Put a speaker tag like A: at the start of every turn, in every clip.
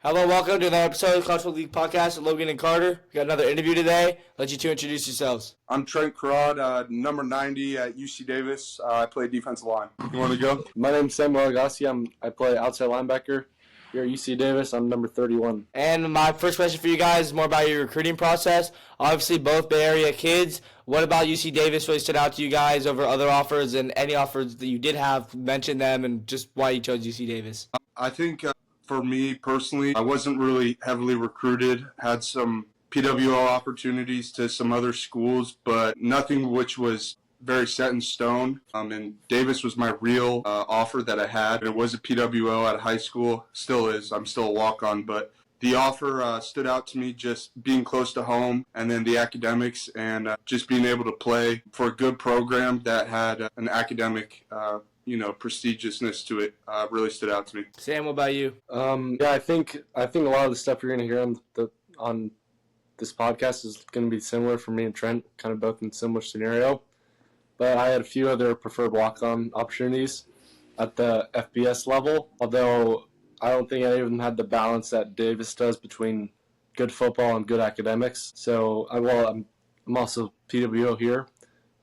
A: Hello, welcome to another episode of College Football League Podcast with Logan and Carter. We got another interview today. Let you two introduce yourselves.
B: I'm Trent, Carrade, number 90 at UC Davis. I play defensive line. You want to go?
C: My name's Goligoski. I play outside linebacker here at UC Davis. I'm number 31.
A: And my first question for you guys is more about your recruiting process. Obviously, both Bay Area kids. What about UC Davis really stood out to you guys over other offers, and any offers that you did have, mention them and just why you chose UC Davis?
B: I think for me personally, I wasn't really heavily recruited. Had some PWO opportunities to some other schools, but nothing which was very set in stone. And Davis was my real offer that I had. It was a PWO at high school. Still is. I'm still a walk-on, but the offer stood out to me, just being close to home, and then the academics, and just being able to play for a good program that had an academic prestigiousness to it really stood out to me.
A: Sam, what about you?
C: I think a lot of the stuff you're going to hear on this podcast is going to be similar for me and Trent, kind of both in a similar scenario. But I had a few other preferred walk-on opportunities at the FBS level, although I don't think any of them had the balance that Davis does between good football and good academics. So, I'm also PWO here,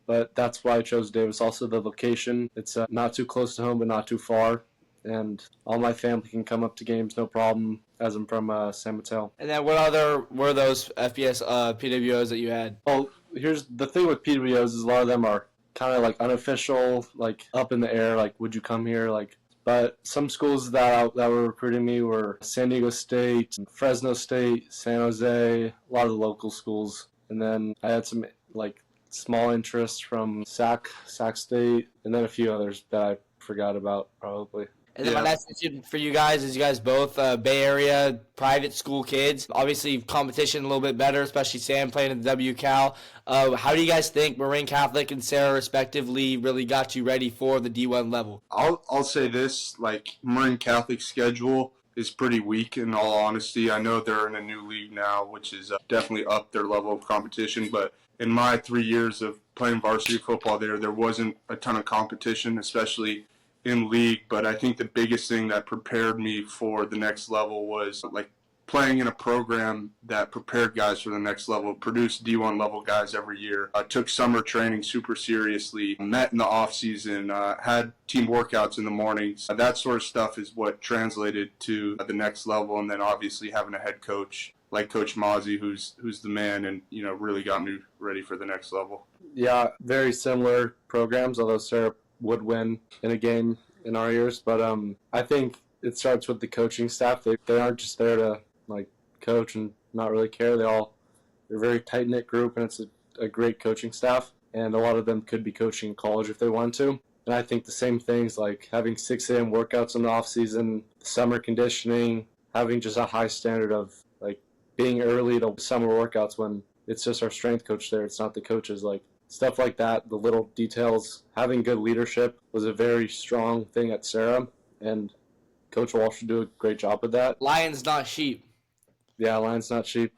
C: but that's why I chose Davis. Also, the location. It's not too close to home, but not too far. And all my family can come up to games, no problem, as I'm from San Mateo.
A: And then what other were those FBS PWOs that you had?
C: Well, here's the thing with PWOs is a lot of them are kind of like unofficial, like up in the air, like would you come here, like. But some schools that were recruiting me were San Diego State, Fresno State, San Jose, a lot of the local schools. And then I had some like small interest from Sac State, and then a few others that I forgot about probably.
A: And then my next question for you guys is you guys both Bay Area private school kids. Obviously, competition a little bit better, especially Sam playing in the WCal. How do you guys think Marin Catholic and Sarah, respectively, really got you ready for the D1 level?
B: I'll say this, like Marin Catholic's schedule is pretty weak in all honesty. I know they're in a new league now, which is definitely up their level of competition, but in my 3 years of playing varsity football there wasn't a ton of competition, especially in league. But I think the biggest thing that prepared me for the next level was like playing in a program that prepared guys for the next level, produced D1 level guys every year. I took summer training super seriously, met in the off season, had team workouts in the mornings. That sort of stuff is what translated to the next level. And then obviously having a head coach like Coach Mozzie, who's the man, and really got me ready for the next level.
C: Yeah, very similar programs, although Sarah would win in a game in our years. But I think it starts with the coaching staff. They aren't just there to like coach and not really care. They're a very tight-knit group, and it's a great coaching staff. And a lot of them could be coaching in college if they want to. And I think the same things like having 6 a.m. workouts in the off-season, summer conditioning, having just a high standard of like being early to summer workouts when it's just our strength coach there. It's not the coaches. Like stuff like that, the little details. Having good leadership was a very strong thing at Sarah, and Coach Walsh should do a great job with that.
A: Lions, not sheep.
C: Yeah, Lions, not sheep.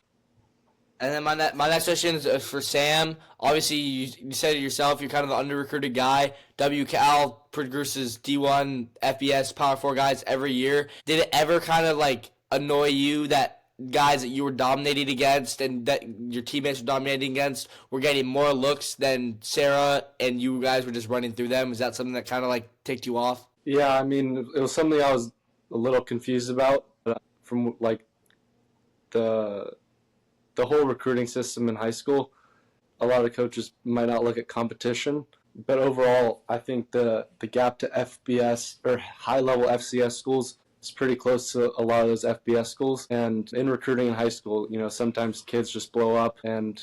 A: And then my next question is for Sam. Obviously, you said it yourself, you're kind of the under-recruited guy. WCal produces D1, FBS, Power 4 guys every year. Did it ever kind of like annoy you that guys that you were dominating against and that your teammates were dominating against were getting more looks than Sarah, and you guys were just running through them? Is that something that kind of like ticked you off?
C: Yeah, I mean, it was something I was a little confused about from like the whole recruiting system in high school. A lot of coaches might not look at competition, but overall, I think the gap to FBS or high-level FCS schools is pretty close to a lot of those FBS schools. And in recruiting in high school, sometimes kids just blow up, and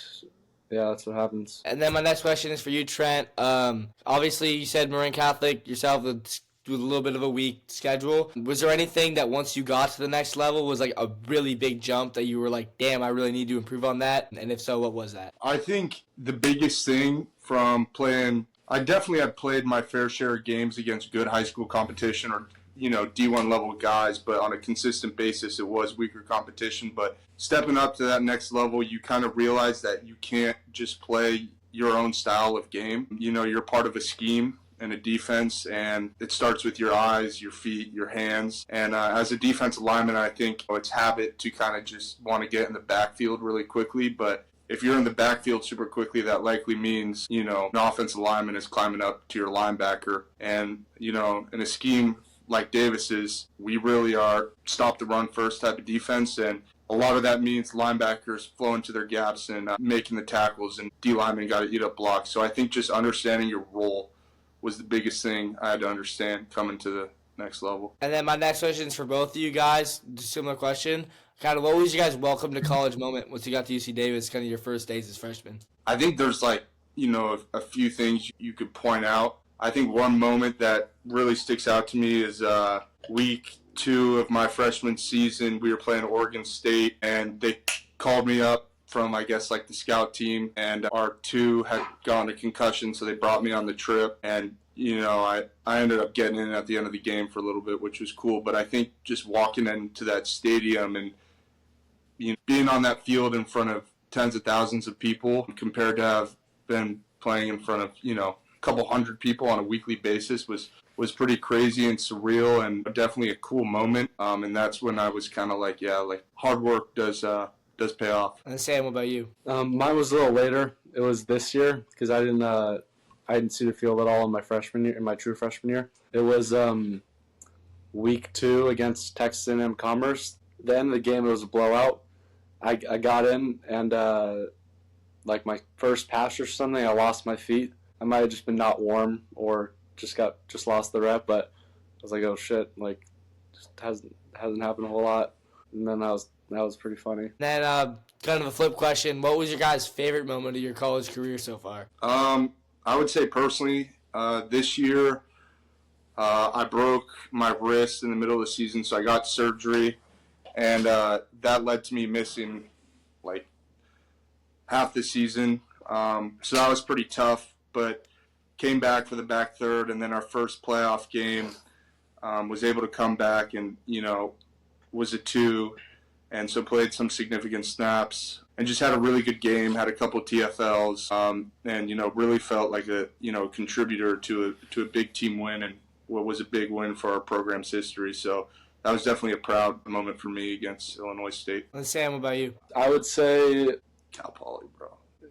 C: yeah, that's what happens.
A: And then my next question is for you, Trent. Obviously, you said Marin Catholic yourself with a little bit of a weak schedule. Was there anything that once you got to the next level was like a really big jump that you were like, damn, I really need to improve on that? And if so, what was that?
B: I think the biggest thing from playing, I definitely had played my fair share of games against good high school competition or D1 level guys, but on a consistent basis, it was weaker competition. But stepping up to that next level, you kind of realize that you can't just play your own style of game. You're part of a scheme, in a defense, and it starts with your eyes, your feet, your hands. And as a defensive lineman, I think it's habit to kind of just want to get in the backfield really quickly. But if you're in the backfield super quickly, that likely means, an offensive lineman is climbing up to your linebacker. And, in a scheme like Davis's, we really are stop the run first type of defense. And a lot of that means linebackers flowing to their gaps and making the tackles, and D-linemen got to eat up blocks. So I think just understanding your role was the biggest thing I had to understand coming to the next level.
A: And then my next question is for both of you guys. Similar question. Kind of, what was your guys' welcome to college moment once you got to UC Davis, kind of your first days as freshmen?
B: I think there's a few things you could point out. I think one moment that really sticks out to me is week 2 of my freshman season. We were playing Oregon State, and they called me up from, the scout team, and our 2 had gone to concussion, so they brought me on the trip. And, I ended up getting in at the end of the game for a little bit, which was cool. But I think just walking into that stadium and being on that field in front of tens of thousands of people compared to have been playing in front of, a couple hundred people on a weekly basis was pretty crazy and surreal, and definitely a cool moment. And that's when I was kind of hard work does pay off.
A: And Sam, what about you?
C: Mine was a little later. It was this year because I didn't see the field at all in my true freshman year. It was week 2 against Texas A&M Commerce. The end of the game, it was a blowout. I got in, and my first pass or something, I lost my feet. I might have just been not warm or just lost the rep, but I was like, oh shit, just hasn't happened a whole lot. And then that was pretty funny.
A: Then kind of a flip question, what was your guys' favorite moment of your college career so far?
B: I would say personally, this year I broke my wrist in the middle of the season, so I got surgery, and that led to me missing half the season. So that was pretty tough, but came back for the back third, and then our first playoff game was able to come back and, was a 2, and so played some significant snaps and just had a really good game, had a couple TFLs, and, really felt like a, contributor to a big team win and what was a big win for our program's history. So that was definitely a proud moment for me against Illinois State.
A: And Sam, what about you?
C: I would say
B: Cal Poly, bro.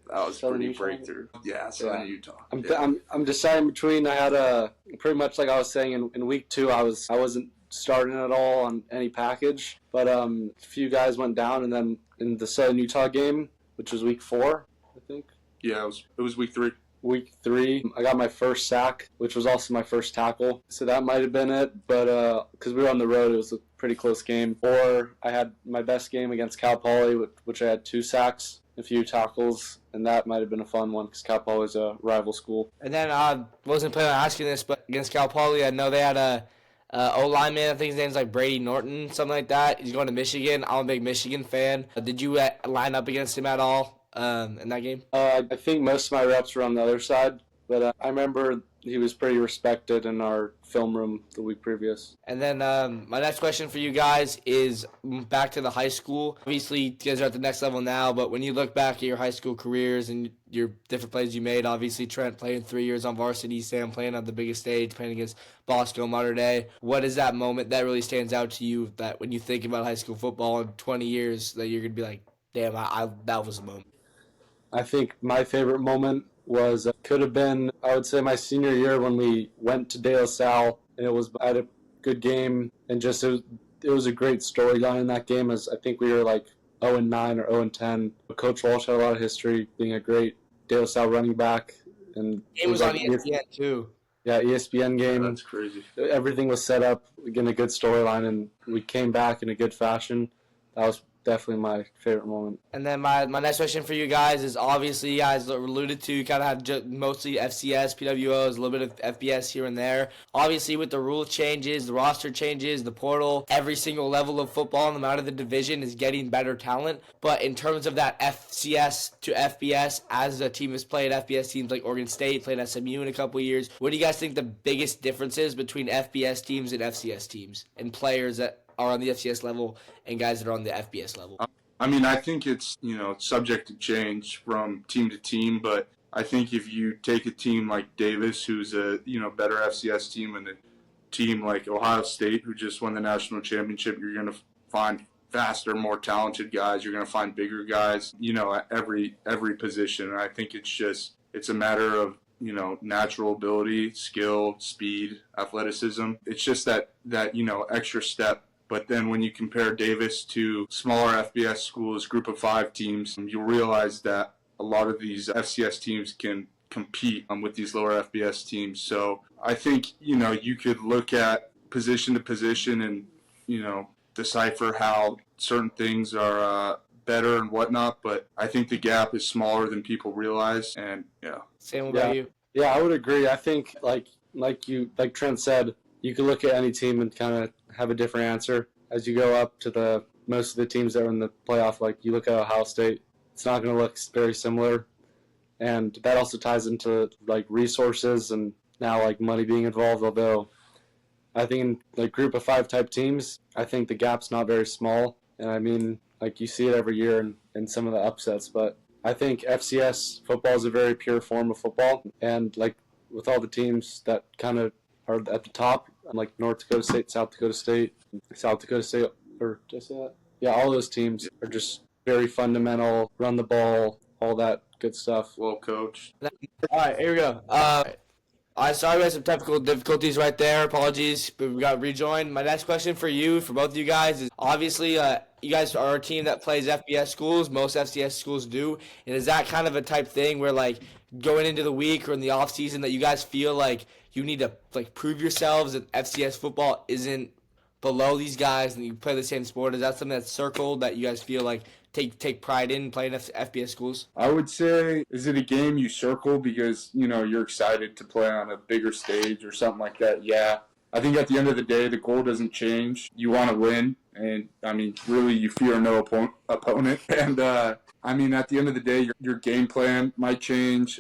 B: That was pretty breakthrough. Yeah, Southern Utah.
C: I'm deciding between. I had pretty much like I was saying in week 2. I wasn't starting at all on any package, but a few guys went down, and then in the Southern Utah game, which was week 4, I think.
B: Yeah, it was week 3.
C: Week 3, I got my first sack, which was also my first tackle. So that might have been it, but because we were on the road, it was a pretty close game. Or I had my best game against Cal Poly, which I had 2 sacks, a few tackles, and that might have been a fun one because Cal Poly is a rival school.
A: And then I wasn't planning on asking this, but against Cal Poly, I know they had a O-lineman, I think his name's Brady Norton, something like that. He's going to Michigan. I'm a big Michigan fan. Did you line up against him at all in that game?
C: I think most of my reps were on the other side, but I remember he was pretty respected in our film room the week previous.
A: And then my next question for you guys is back to the high school. Obviously, you guys are at the next level now, but when you look back at your high school careers and your different plays you made, obviously Trent playing 3 years on varsity, Sam playing on the biggest stage, playing against Bosco, Mater Dei. What is that moment that really stands out to you that when you think about high school football in 20 years that you're going to be like, damn, that was a moment?
C: I think my favorite moment could have been, I would say, my senior year when we went to De La Salle, and I had a good game, and just it was a great storyline in that game, as I think we were 0-9 or 0-10. Coach Walsh had a lot of history being a great De La Salle running back. And
A: it was on ESPN too.
C: Yeah, ESPN game.
B: That's crazy.
C: Everything was set up, again, a good storyline, and we came back in a good fashion. That was definitely my favorite moment.
A: And then my next question for you guys is, obviously you guys alluded to kind of have mostly FCS, PWOs, a little bit of FBS here and there. Obviously with the rule changes, the roster changes, the portal, every single level of football no matter the division is getting better talent. But in terms of that FCS to FBS, as a team has played FBS teams like Oregon State, played SMU in a couple of years, what do you guys think the biggest difference is between FBS teams and FCS teams and players that are on the FCS level and guys that are on the FBS level?
B: I mean, I think it's, subject to change from team to team, but I think if you take a team like Davis, who's a better FCS team, and a team like Ohio State, who just won the national championship, you're going to find faster, more talented guys. You're going to find bigger guys, at every position. And I think it's a matter of natural ability, skill, speed, athleticism. It's just that extra step. But then when you compare Davis to smaller FBS schools, group of 5 teams, you'll realize that a lot of these FCS teams can compete with these lower FBS teams. So I think, you could look at position to position and, decipher how certain things are better and whatnot. But I think the gap is smaller than people realize. And, yeah.
A: Sam, what about you?
C: Yeah, I would agree. I think, like Trent said, you can look at any team and kind of have a different answer. As you go up to most of the teams that are in the playoff, like you look at Ohio State, it's not going to look very similar. And that also ties into like resources and now like money being involved. Although I think in like group of 5 type teams, I think the gap's not very small. And I mean, like you see it every year in some of the upsets. But I think FCS football is a very pure form of football. And like with all the teams that kind of are at the top, like North Dakota State, South Dakota State, or did I say that? Yeah, all those teams are just very fundamental, run the ball, all that good stuff.
B: Well coached.
A: All right, here we go. Sorry we had some technical difficulties right there. Apologies, but we got rejoined. My next question for both of you guys, is obviously you guys are a team that plays FBS schools. Most FCS schools do. And is that kind of a type thing where, like, going into the week or in the off season that you guys feel like you need to, like, prove yourselves that FCS football isn't below these guys and you play the same sport? Is that something that's circled that you guys feel like take pride in playing FBS schools?
B: I would say, is it a game you circle because, you're excited to play on a bigger stage or something like that? Yeah. I think at the end of the day, the goal doesn't change. You want to win. And, I mean, really, you fear no opponent. And, I mean, at the end of the day, your game plan might change.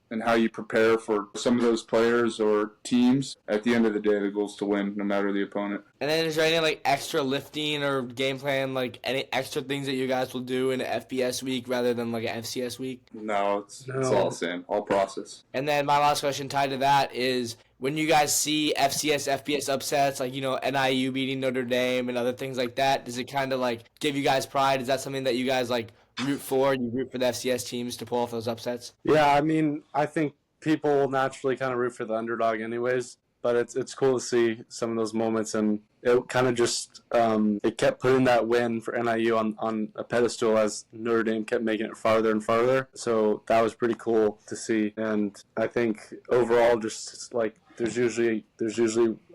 B: And how you prepare for some of those players or teams. At the end of the day, the goal is to win, no matter the opponent.
A: And then is there any, like, extra lifting or game plan, like, any extra things that you guys will do in an FBS week rather than, like, an FCS week?
B: No, it's all the same, all process.
A: And then my last question tied to that is, when you guys see FBS upsets, like, NIU beating Notre Dame and other things like that, does it kind of, like, give you guys pride? Is that something that you guys, like, root for? You root for the FCS teams to pull off those upsets?
C: Yeah, I mean, I think people will naturally kind of root for the underdog anyways, but it's cool to see some of those moments, and it kind of just it kept putting that win for NIU on a pedestal as Notre Dame kept making it farther and farther. So that was pretty cool to see, and I think overall, just like there's usually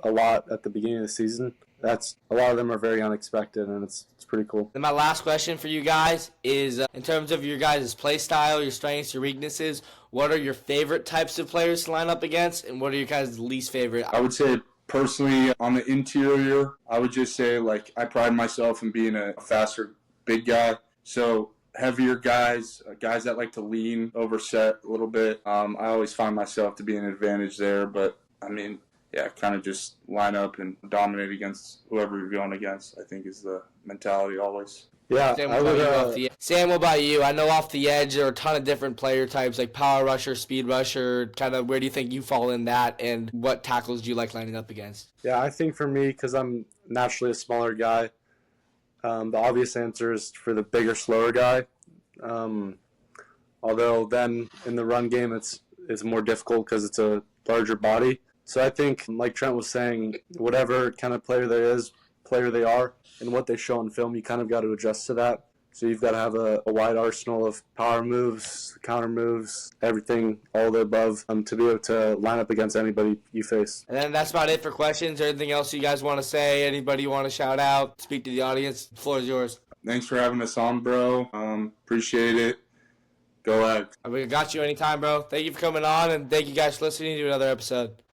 C: a lot at the beginning of the season. A lot of them are very unexpected, and it's pretty cool.
A: And my last question for you guys is, in terms of your guys' play style, your strengths, your weaknesses, what are your favorite types of players to line up against, and what are your guys' least favorite?
B: I would say, personally, on the interior, I would just say, like, I pride myself in being a faster, big guy. So heavier guys that like to lean, overset a little bit, I always find myself to be an advantage there. But, I mean, yeah, kind of just line up and dominate against whoever you're going against, I think, is the mentality always.
C: Yeah,
A: Sam, what about you? I know off the edge there are a ton of different player types, like power rusher, speed rusher. Kind of where do you think you fall in that, and what tackles do you like lining up against?
C: Yeah, I think for me, because I'm naturally a smaller guy, the obvious answer is for the bigger, slower guy. Although then in the run game, it's more difficult because it's a larger body. So I think, like Trent was saying, whatever kind of player they are, and what they show on film, you kind of got to adjust to that. So you've got to have a wide arsenal of power moves, counter moves, everything, all the above, to be able to line up against anybody you face.
A: And then that's about it for questions. Anything else you guys want to say? Anybody you want to shout out? Speak to the audience. The floor is yours.
B: Thanks for having us on, bro. Appreciate it. Go ahead.
A: We got you anytime, bro. Thank you for coming on, and thank you guys for listening to another episode.